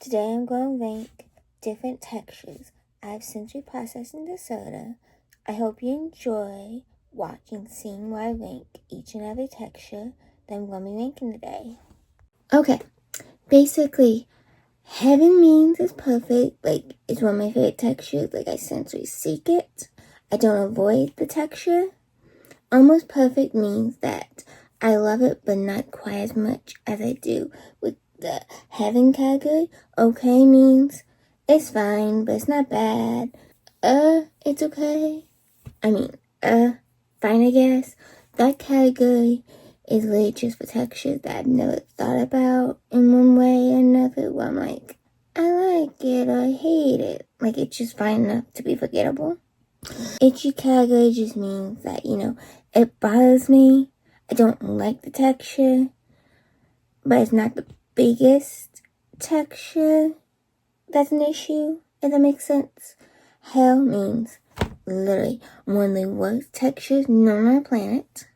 Today I'm going to rank different textures. I've sensory processing disorder. I hope you enjoy seeing where I rank each and every texture that I'm going to be ranking today. Okay, basically, heaven means it's perfect. It's one of my favorite textures. I sensory seek it. I don't avoid the texture. Almost perfect means that I love it, but not quite as much as I do with the heaven category. Okay means it's fine, but it's not bad. It's okay. Fine, I guess. That category is really just for textures that I've never thought about in one way or another, where I'm like, I like it or I hate it. It's just fine enough to be forgettable. Itchy category just means that, it bothers me. I don't like the texture, but it's not the biggest texture that's an issue, if that makes sense. Hell means literally one of the worst textures known on the planet.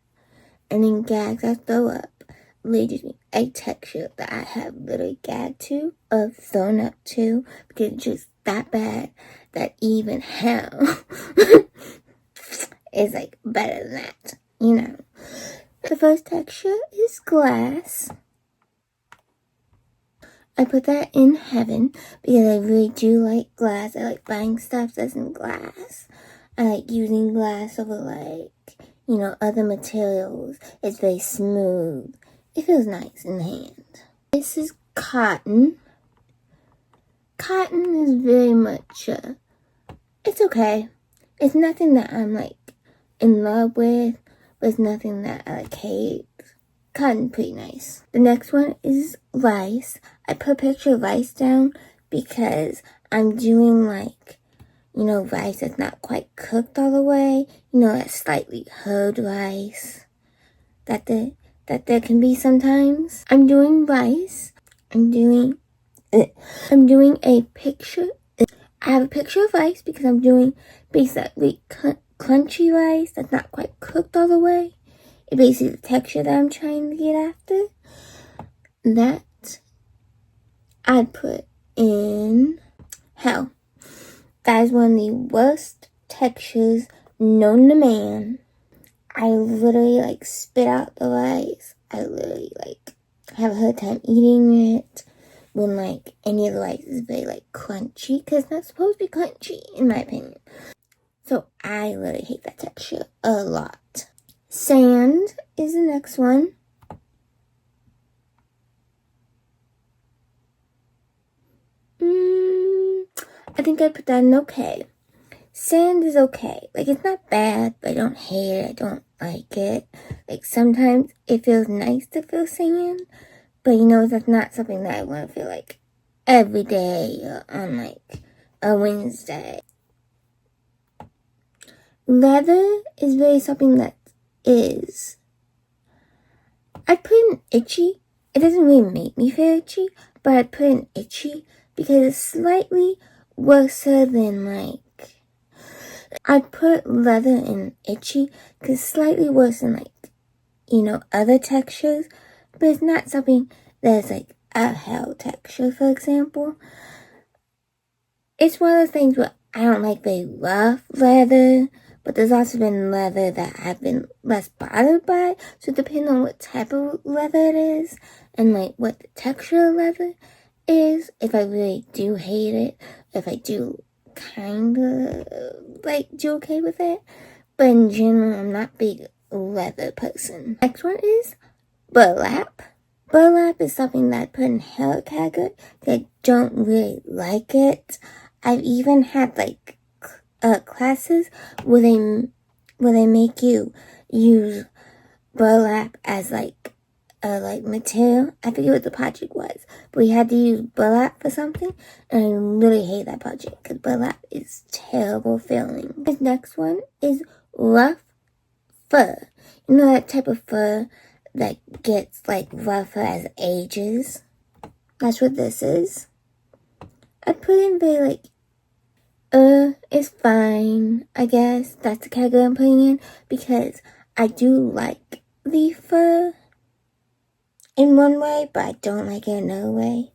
And then gags I throw up literally just mean a texture that I have literally gagged to or thrown up to because it's just that bad that even hell is better than that, The first texture is glass. I put that in heaven because I really do like glass. I like buying stuff that's in glass. I like using glass over other materials. It's very smooth. It feels nice in the hand. This is cotton. Cotton is very much, it's okay. It's nothing that I'm in love with, but it's nothing that I hate. Cotton, pretty nice. The next one is rice. I put a picture of rice down because I'm doing rice that's not quite cooked all the way. That slightly hard rice that there can be sometimes. I'm doing rice. I'm doing a picture. I have a picture of rice because I'm doing basically crunchy rice that's not quite cooked all the way. It's basically the texture that I'm trying to get after. That I put in hell. That is one of the worst textures known to man. I literally spit out the rice. I literally have a hard time eating it when any of the rice is very crunchy, because it's not supposed to be crunchy in my opinion. So I literally hate that texture a lot. Sand is the next one. I think I put that in okay. Sand is okay. It's not bad, but I don't hate it. I don't like it. Sometimes it feels nice to feel sand, but that's not something that I want to feel every day on a Wednesday. Leather is really something that is. I put in itchy. It doesn't really make me feel itchy, but I put in itchy because it's slightly worse than I put leather in itchy because it's slightly worse than other textures, but it's not something that's a hell texture, for example. It's one of those things where I don't like very rough leather, but there's also been leather that I've been less bothered by. So depending on what type of leather it is and what the texture of leather is, if I really do hate it, if I do kind of do okay with it. But in general, I'm not a big leather person. Next one is burlap. Burlap is something that I put in hell category that I don't really like it. I've even had classes where they make you use burlap as material. I forget what the project was, but we had to use burlap for something, and I really hate that project because burlap is terrible feeling. This next one is rough fur. That type of fur that gets rougher as ages. That's what this is. I put in very it's fine, I guess. That's the category I'm putting in because I do like the fur in one way, but I don't like it another way.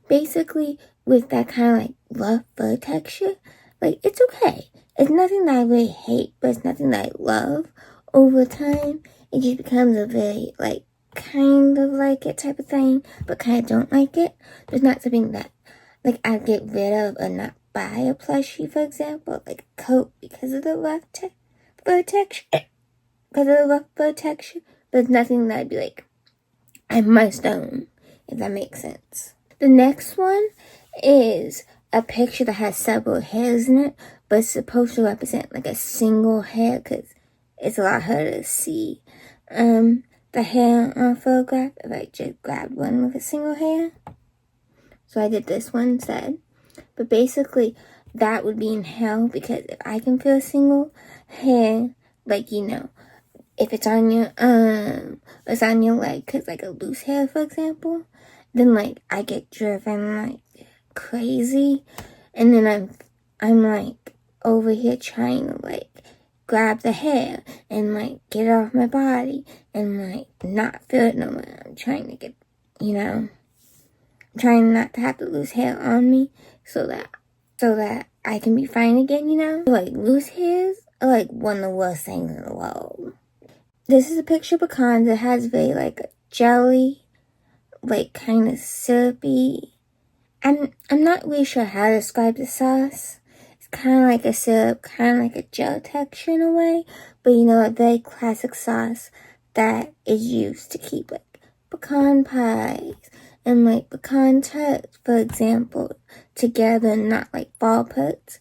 Basically, with that kind of like rough fur texture, like it's okay. It's nothing that I really hate, but it's nothing that I love. Over time, it just becomes a very like kind of like it type of thing, but kind of don't like it. There's not something that like I'd get rid of or not buy a plushie, for example, like a coat because of the rough fur texture. Because of the rough fur texture, but it's nothing that I'd be like, I must own, if that makes sense. The next one is a picture that has several hairs in it, but it's supposed to represent like a single hair because it's a lot harder to see the hair on a photograph if I just grabbed one with a single hair. So I did this one instead. But basically, that would be in hell because if I can feel a single hair, like, you know, if it's on your it's on your leg, cause like a loose hair, for example, then like I get driven like crazy, and then I'm like over here trying to like grab the hair and like get it off my body and like not feel it no more. I'm trying to get, you know, I'm trying not to have the loose hair on me so that I can be fine again, you know. Like loose hairs are like one of the worst things in the world. This is a picture of pecans. It has very like a jelly, like kind of syrupy. I'm not really sure how to describe the sauce. It's kind of like a syrup, kind of like a gel texture in a way, but you know, a very classic sauce that is used to keep like pecan pies and like pecan tarts, for example, together, not like fall puts.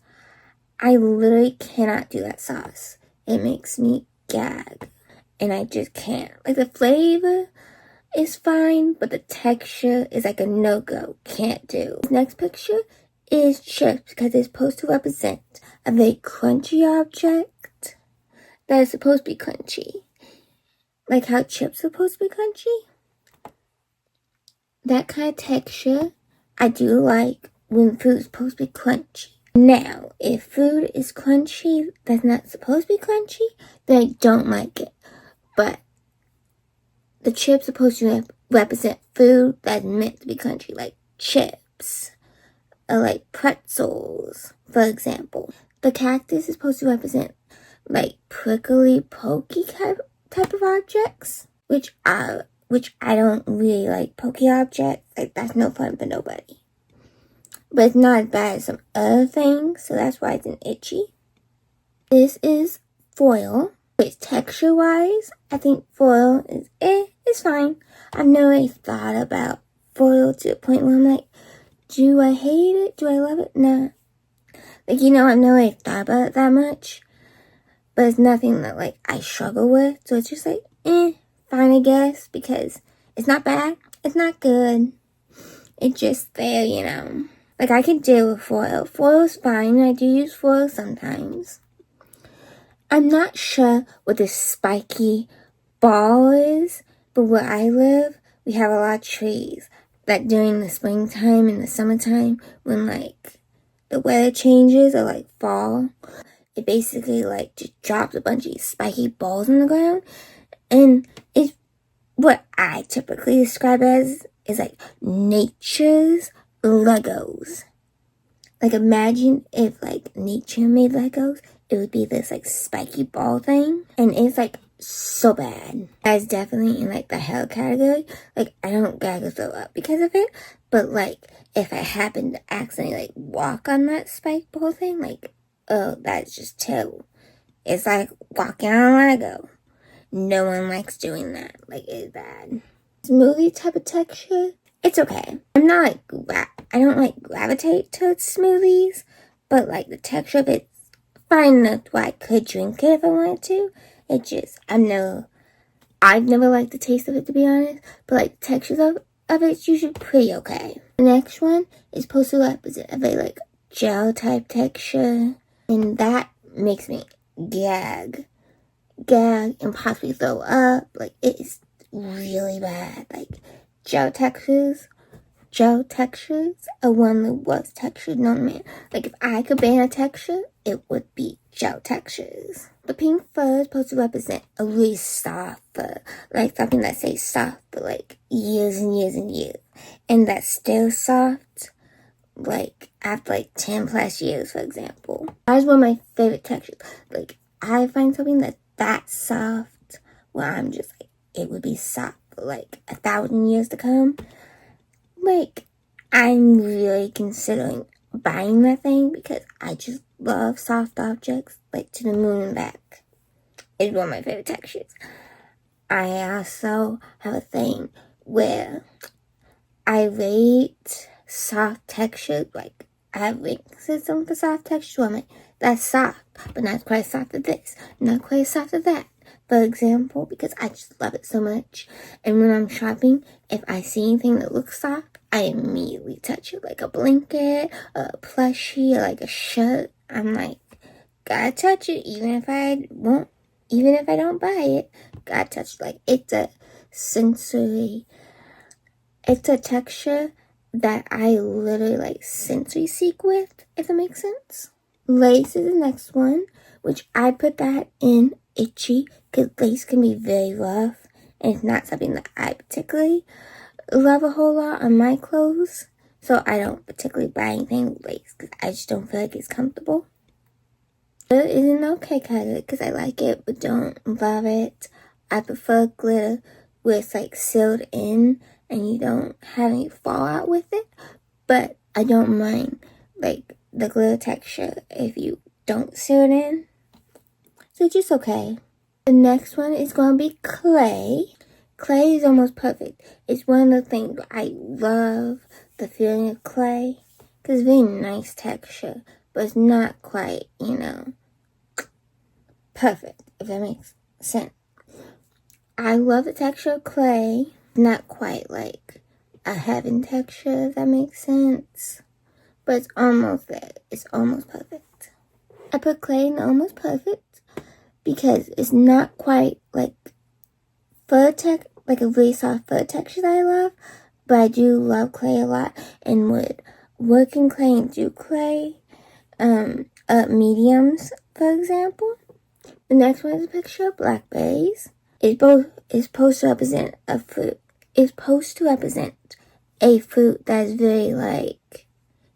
I literally cannot do that sauce. It makes me gag. And I just can't. Like, the flavor is fine, but the texture is like a no-go. Can't do. This next picture is chips because it's supposed to represent a very crunchy object that is supposed to be crunchy. Like how chips are supposed to be crunchy. That kind of texture I do like when food is supposed to be crunchy. Now, if food is crunchy that's not supposed to be crunchy, then I don't like it. But the chips supposed to represent food that's meant to be crunchy, like chips, or like pretzels, for example. The cactus is supposed to represent like prickly, pokey type of objects, which I don't really like pokey objects. Like that's no fun for nobody. But it's not as bad as some other things, so that's why it's an itchy. This is foil. But texture-wise, I think foil is it's fine. I've never really thought about foil to the point where I'm like, do I hate it? Do I love it? Nah. Like, you know, I've never really thought about it that much. But it's nothing that, like, I struggle with. So it's just like, fine, I guess. Because it's not bad. It's not good. It's just there, you know. Like, I can deal with foil. Foil is fine. I do use foil sometimes. I'm not sure what this spiky ball is, but where I live, we have a lot of trees that during the springtime and the summertime, when like the weather changes or like fall, it basically like just drops a bunch of these spiky balls on the ground, and it's what I typically describe as is like nature's Legos. Like imagine if like nature made Legos. It would be this like spiky ball thing, and it's like so bad. That's definitely in like the hell category. Like I don't gag or throw up because of it, but like if I happen to accidentally like walk on that spike ball thing, like oh, that's just terrible. It's like walking on a Lego. No one likes doing that. Like it's bad. Smoothie type of texture, it's okay. I'm not like I don't like gravitate towards smoothies, but like the texture of it. Fine enough where I could drink it if I wanted to. It just, I've never liked the taste of it, to be honest. But like the texture of it's usually pretty okay. The next one is supposed to represent a very like gel type texture, and that makes me gag and possibly throw up. Like it is really bad. Like gel textures are one of the worst textures known to man. Like if I could ban a texture, it would be gel textures. The pink fur is supposed to represent a really soft fur. Like something that stays soft for like years and years and years. And that's still soft like after like 10 plus years, for example. That's one of my favorite textures. Like, I find something that soft where I'm just like, it would be soft for like 1,000 years to come. Like, I'm really considering buying that thing because I just love soft objects, like to the moon and back. It's one of my favorite textures. I also have a thing where I rate soft texture, like I have a rating system for soft texture. I'm like, that's soft, but not quite as soft as this, not quite as soft as that. For example, because I just love it so much. And when I'm shopping, if I see anything that looks soft, I immediately touch it, like a blanket, a plushie, or like a shirt. I'm like, gotta touch it, even if I don't buy it, gotta touch it. Like, it's a texture that I literally like sensory seek with, if that makes sense. Lace is the next one, which I put that in itchy, because lace can be very rough, and it's not something that I particularly love a whole lot on my clothes, so I don't particularly buy anything with lace, because I just don't feel like it's comfortable. Glitter is an okay color, because I like it, but don't love it. I prefer glitter where it's like sealed in, and you don't have any fallout with it, but I don't mind like the glitter texture if you don't seal it in. So just okay. The next one is going to be clay. Clay is almost perfect. It's one of the things I love, the feeling of clay, because it's very nice texture, but it's not quite, perfect, if that makes sense. I love the texture of clay, not quite like a heaven texture, if that makes sense, but it's almost there. It's almost perfect. I put clay in almost perfect because it's not quite like like a really soft fur texture that I love, but I do love clay a lot and would work in clay and do clay, mediums, for example. The next one is a picture of blackberries. It's supposed to represent a fruit. It's supposed to represent a fruit that is very like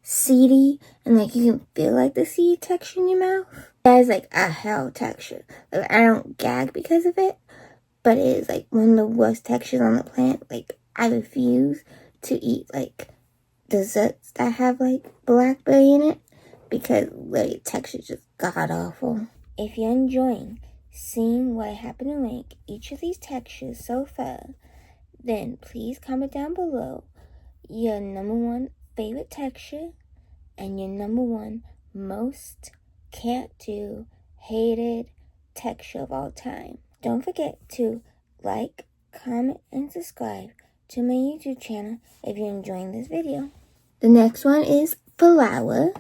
seedy and like you can feel like the seed texture in your mouth. That is like a hell texture. Like, I don't gag because of it, but it is like one of the worst textures on the planet. Like, I refuse to eat like desserts that have like blackberry in it because the texture is just god awful. If you're enjoying seeing what I happen to rank each of these textures so far, then please comment down below your number one favorite texture and your number one most can't do, hated texture of all time. Don't forget to like, comment, and subscribe to my YouTube channel if you're enjoying this video. The next one is flower.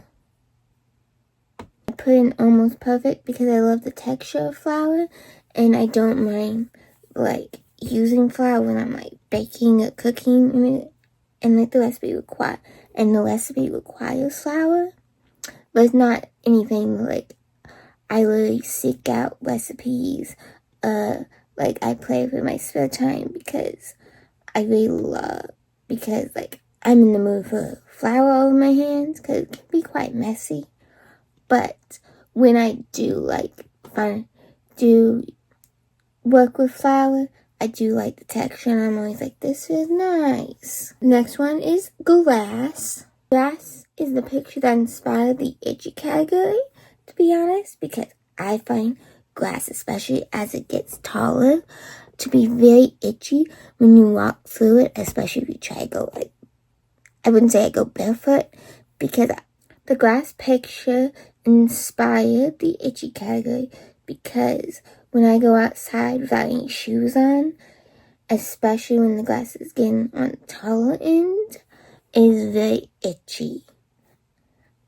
I put in almost perfect because I love the texture of flour, and I don't mind like using flour when I'm like baking or cooking, and like the recipe requires flour, but it's not anything like I literally seek out recipes. Like I play with my spare time because like I'm in the mood for flour over my hands because it can be quite messy. But when I do work with flour, I do like the texture, and I'm always like, this is nice. Next one is glass. Glass is the picture that inspired the itchy category, to be honest, because I find glass, especially as it gets taller, to be very itchy when you walk through it, especially if you try to go I wouldn't say I go barefoot, because the glass picture inspired the itchy category because when I go outside without any shoes on, especially when the glass is getting on the taller end, it is very itchy.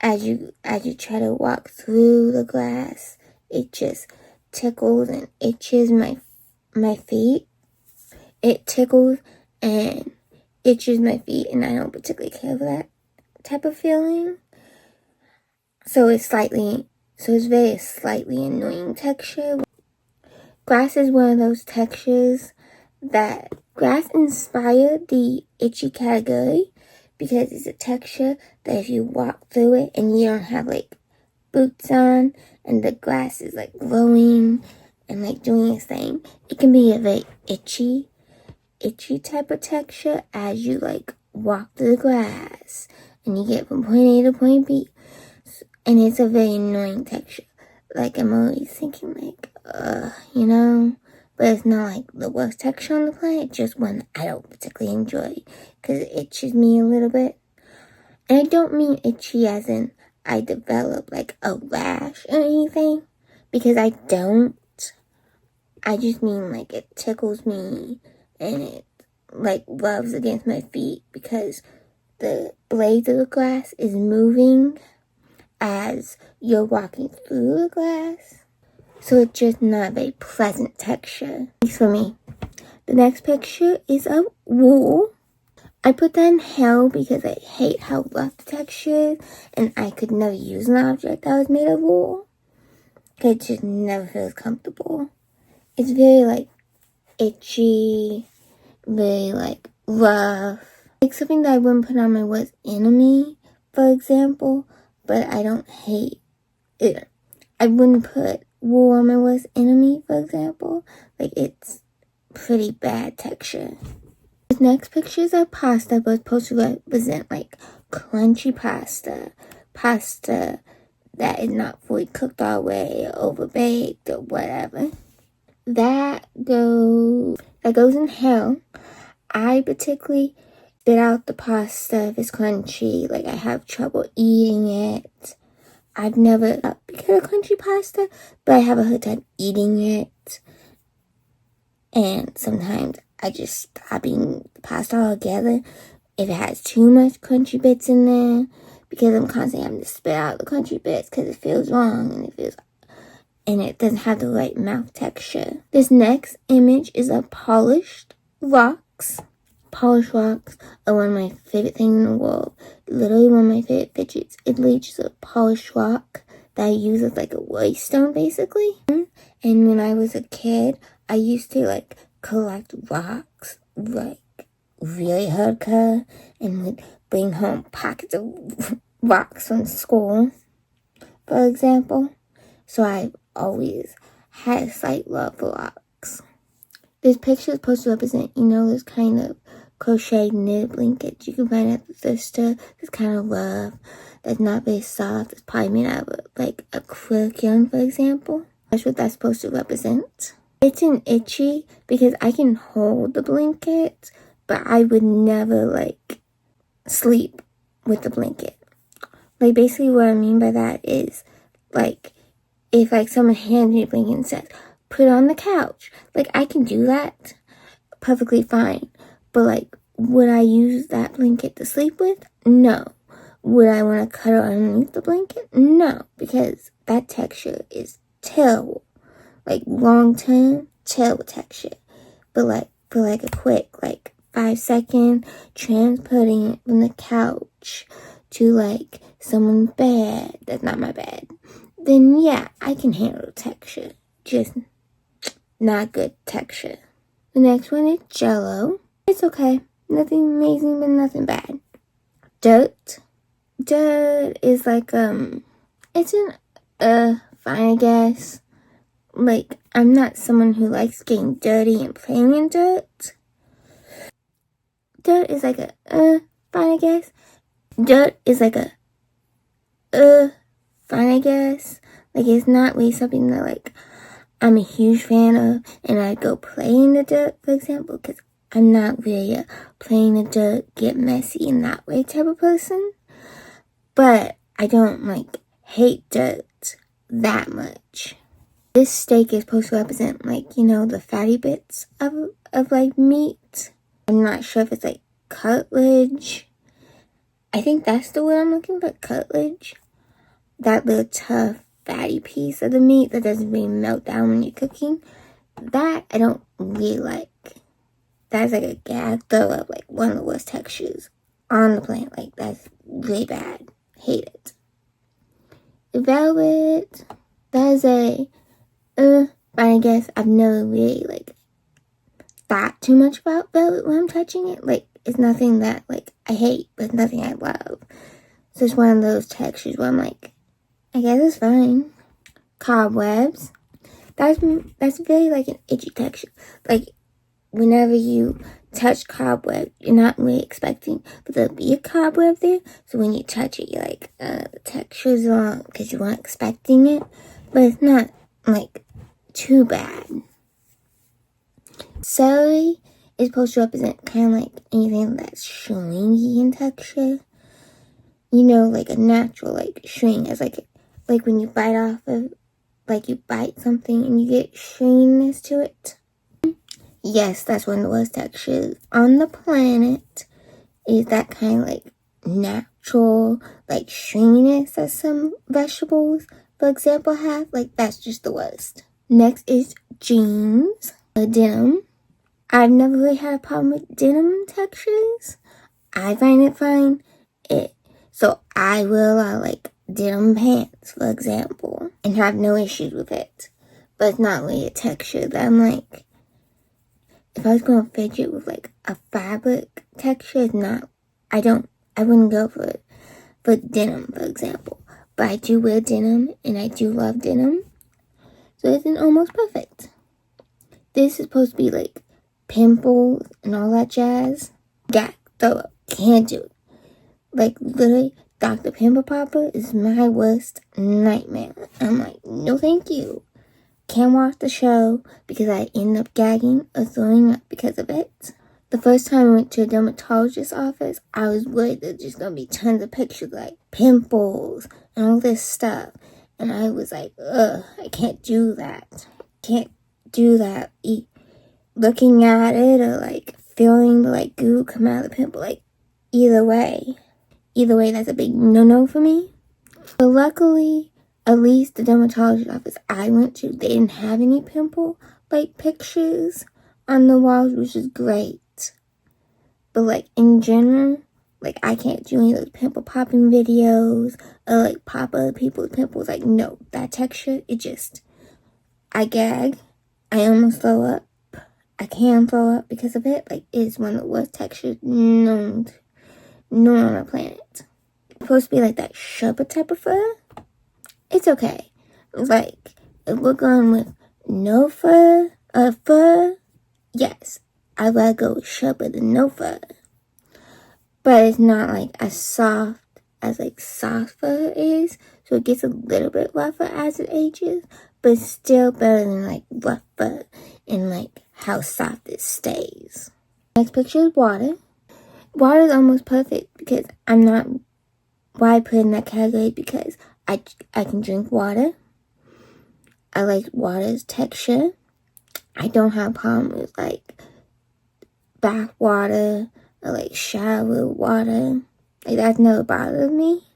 As you try to walk through the glass, it just tickles and itches my feet. It tickles and itches my feet, and I don't particularly care for that type of feeling. So it's very slightly annoying texture. Glass is one of those textures that glass inspired the itchy category because it's a texture that if you walk through it and you don't have like boots on and the glass is like glowing and like doing its thing, it can be a very itchy type of texture as you like walk through the glass and you get from point A to point B. And it's a very annoying texture. Like, I'm always thinking like, you know, but it's not like the worst texture on the planet, just one I don't particularly enjoy because it itches me a little bit. And I don't mean itchy as in I develop like a rash or anything, because I don't. I just mean like it tickles me and it like rubs against my feet because the blade of the glass is moving as you're walking through the glass. So it's just not a very pleasant texture. Thanks for me. The next picture is of wool. I put that in hell because I hate how rough the texture is and I could never use an object that was made of wool. It just never feels comfortable. It's very like itchy, very like rough. Like something that I wouldn't put on my worst enemy, for example, but I don't hate it. I wouldn't put wool on my worst enemy, for example. Like it's pretty bad texture. This next picture is of pasta, but it's supposed to represent like crunchy pasta. Pasta that is not fully cooked all the way, or overbaked, or whatever. That goes in hell. I particularly spit out the pasta if it's crunchy. Like, I have trouble eating it. I've never because of crunchy pasta, but I have a hard time eating it. And sometimes I just stop eating the pasta altogether if it has too much crunchy bits in there, because I'm constantly having to spit out the crunchy bits because it feels wrong and it doesn't have the right mouth texture. This next image is of polished rocks. Polished rocks are one of my favorite things in the world. Literally one of my favorite fidgets. It literally just a polished rock that I use as like a worry stone, basically. And when I was a kid, I used to like collect rocks, like really hardcore, and like bring home pockets of rocks from school, for example. So I've always had a slight love for rocks. This picture is supposed to represent, you know, this kind of crocheted knit blanket you can find at the thrift store. It's kind of rough, that's not very soft. It's probably made out of like acrylic yarn, for example. That's what that's supposed to represent. It's an itchy because I can hold the blanket, but I would never like sleep with the blanket. Like basically what I mean by that is like if like someone hands me a blanket and says, put it on the couch. Like I can do that perfectly fine. But like, would I use that blanket to sleep with? No. Would I want to cuddle underneath the blanket? No. Because that texture is terrible. Like long term, terrible texture. But like for like a quick like 5-second transporting it from the couch to like someone's bed that's not my bed, then yeah, I can handle the texture. Just not good texture. The next one is Jello. It's okay. Nothing amazing, but nothing bad. Dirt. Dirt is like, it's fine, I guess. Like, I'm not someone who likes getting dirty and playing in dirt. Dirt is like a, fine, I guess. Dirt is like a, fine, I guess. Like, it's not really something that, like, I'm a huge fan of, and I'd go play in the dirt, for example, because I'm not really a play in the dirt, get messy in that way type of person. But I don't, like, hate dirt that much. This steak is supposed to represent, like, you know, the fatty bits of like, meat. I'm not sure if it's, like, cartilage. I think that's the word I'm looking for, cartilage. That little tough, fatty piece of the meat that doesn't really melt down when you're cooking. That I don't really like. That's like a gag throw up, like, one of the worst textures on the planet. Like, that's really bad. Hate it. Velvet. That is a, but I guess I've never really, like, thought too much about velvet when I'm touching it. Like, it's nothing that, like, I hate, but it's nothing I love. So it's one of those textures where I'm like, I guess it's fine. Cobwebs. That's very, like, an itchy texture. Like, whenever you touch cobweb, you're not really expecting for there to be a cobweb there. So when you touch it, you're like, the texture's wrong because you weren't expecting it. But it's not, like, too bad. Celery is supposed to represent kind of like anything that's stringy in texture. You know, like a natural, like, string. It's like when you bite off of, like, you bite something and you get stringiness to it. Yes, that's one of the worst textures on the planet, is that kind of, like, natural, like, stringiness that some vegetables, for example, have. Like, that's just the worst. Next is jeans, denim. I've never really had a problem with denim textures. I find it fine. So I will allow, like, denim pants, for example, and have no issues with it. But it's not really a texture that I'm like, if I was going to fidget with, like, a fabric texture, it's not, I wouldn't go for it. For denim, for example. But I do wear denim, and I do love denim. So it's an almost perfect. This is supposed to be, like, pimples and all that jazz. Yeah, throw up. Can't do it. Like, literally, Dr. Pimple Popper is my worst nightmare. I'm like, no thank you. Can't watch the show because I end up gagging or throwing up because of it. The first time I went to a dermatologist's office, I was worried there's just going to be tons of pictures like pimples and all this stuff. And I was like, ugh, I can't do that. Can't do that. Looking at it or, like, feeling the, like, goo come out of the pimple. Like, either way, that's a big no-no for me. But luckily, at least the dermatologist office I went to, they didn't have any pimple, like, pictures on the walls, which is great. But, like, in general, like, I can't do any of those pimple popping videos or, like, pop other people's pimples. Like, no, that texture, I gag. I almost throw up. I can throw up because of it. Like, it's one of the worst textures known on the planet. It's supposed to be like that Sherpa type of fur. It's okay. Like, if we're going with no fur, yes, I'd rather go with Sherpa than no fur. But it's not, like, as soft as, like, soft fur is. So it gets a little bit rougher as it ages. But it's still better than, like, rough fur and, like, how soft it stays. Next picture is water. Water is almost perfect because why I put it in that category, because I can drink water. I like water's texture. I don't have a problem with, like, bath water or, like, shower water. Like, that's never bothered me.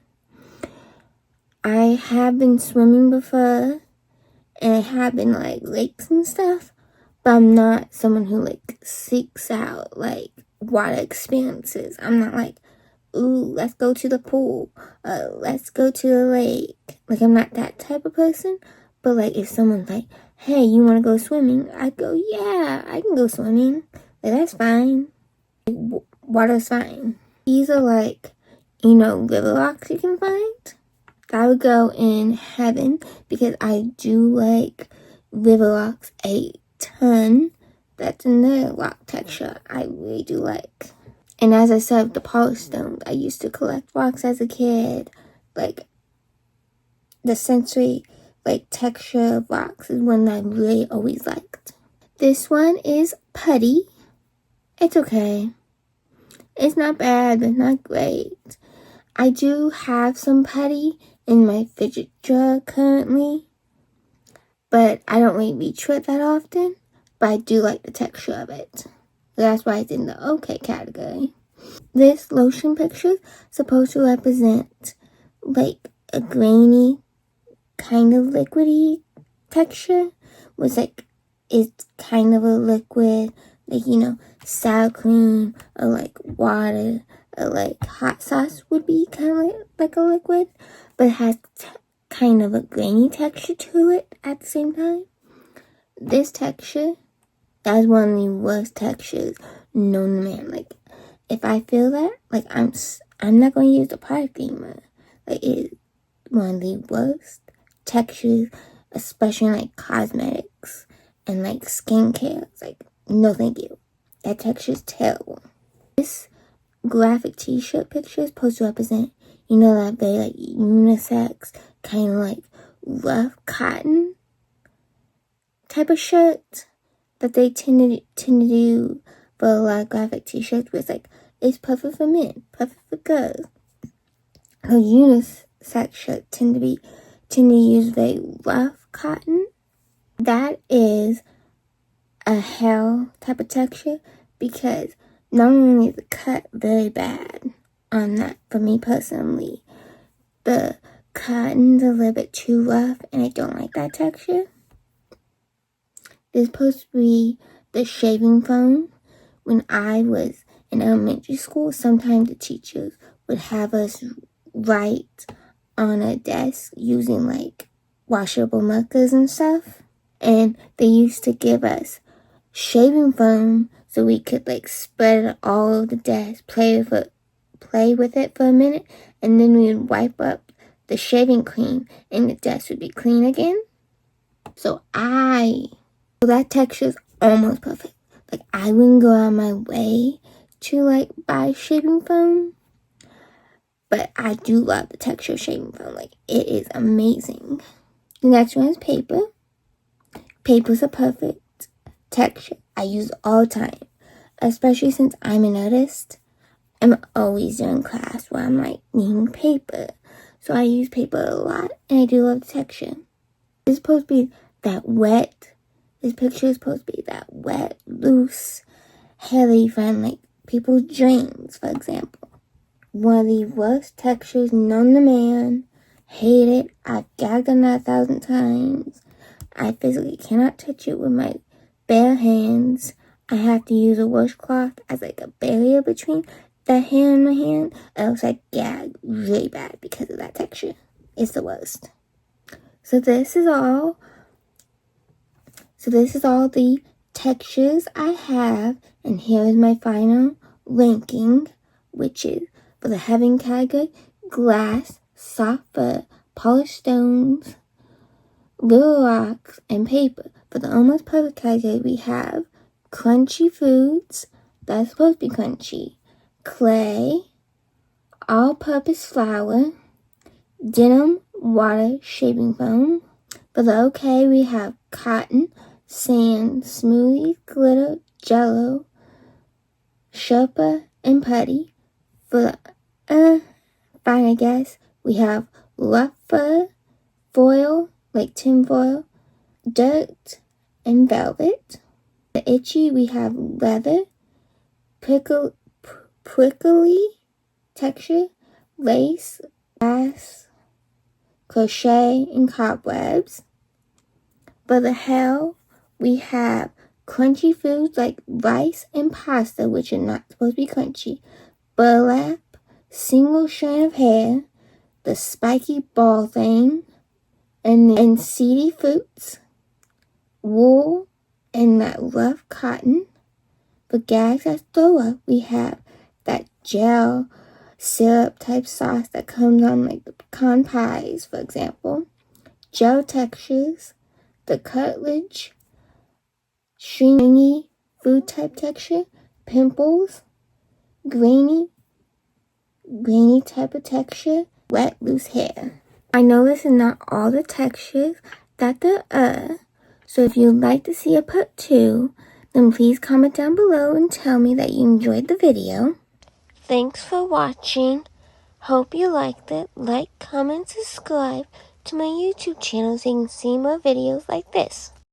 I have been swimming before, and I have been, like, lakes and stuff, but I'm not someone who, like, seeks out, like, water experiences. I'm not like, ooh, let's go to the pool, let's go to the lake. Like, I'm not that type of person. But, like, if someone's like, hey, you want to go swimming? I'd go, yeah, I can go swimming. Like, that's fine. Water's fine. These are, like, river rocks you can find. I would go in heaven because I do like river rocks a ton. That's another rock texture I really do like. And as I said, the polished stones, I used to collect rocks as a kid. Like, the sensory, like, texture of rocks is one that I really always liked. This one is putty. It's okay. It's not bad, but not great. I do have some putty in my fidget drawer currently, but I don't really reach for it that often. But I do like the texture of it. That's why it's in the okay category. This lotion picture is supposed to represent, like, a grainy, kind of liquidy texture. Was like, it's kind of a liquid, like, sour cream or, like, water or, like, hot sauce would be kind of like a liquid, but it has kind of a grainy texture to it at the same time. This texture, that's one of the worst textures known to man. Like, if I feel that, like, I'm not going to use the product anymore. Like, it's one of the worst textures, especially in, like, cosmetics and, like, skincare. It's like, no thank you. That texture is terrible. This graphic t-shirt picture is supposed to represent, you know, that very, like, unisex, kind of, like, rough cotton type of shirt that they tend to do for a lot of graphic t-shirts, where it's like, it's perfect for men, perfect for girls. Her unisex shirts tend to use very rough cotton. That is a hell type of texture, because not only is the cut very bad on that, for me personally, the cotton's a little bit too rough, and I don't like that texture. It's supposed to be the shaving foam. When I was in elementary school, sometimes the teachers would have us write on a desk using, like, washable markers and stuff. And they used to give us shaving foam so we could, like, spread it all over the desk, play with it for a minute, and then we would wipe up the shaving cream and the desk would be clean again. So that texture is almost perfect. Like, I wouldn't go out of my way to, like, buy shaving foam, but I do love the texture of shaving foam. Like, it is amazing. The next one is paper. Paper's a perfect texture. I use it all the time, especially since I'm an artist. I'm always doing class where I'm, like, needing paper, so I use paper a lot, and I do love the texture. It's supposed to be that wet. This picture is supposed to be that wet, loose hair that you find, like, people's dreams, for example. One of the worst textures known to man. Hate it. I've gagged on that 1,000 times. I physically cannot touch it with my bare hands. I have to use a washcloth as, like, a barrier between the hair and my hand, or else I gag really bad because of that texture. It's the worst. So this is all the textures I have, and here is my final ranking, which is for the heaven category: glass, soft fur, polished stones, little rocks, and paper. For the almost perfect category, we have crunchy foods, that's supposed to be crunchy, clay, all-purpose flour, denim, water, shaving foam. For the okay, we have cotton, sand, smoothies, glitter, jello, sherpa, and putty. For the fine, I guess, we have rough fur, foil, like tin foil, dirt, and velvet. The itchy, we have leather, prickly texture, lace, glass, crochet, and cobwebs. For the hell, we have crunchy foods like rice and pasta, which are not supposed to be crunchy, burlap, single strand of hair, the spiky ball thing, and seedy fruits, wool, and that rough cotton. For gags that throw up, we have that gel syrup type sauce that comes on, like, the pecan pies, for example, gel textures, the cartilage, stringy food type texture, pimples, grainy type of texture, wet loose hair. I know this is not all the textures that there are, so if you'd like to see a part 2, then please comment down below and tell me that you enjoyed the video. Thanks for watching. Hope you liked it. Like, comment, subscribe to my YouTube channel so you can see more videos like this.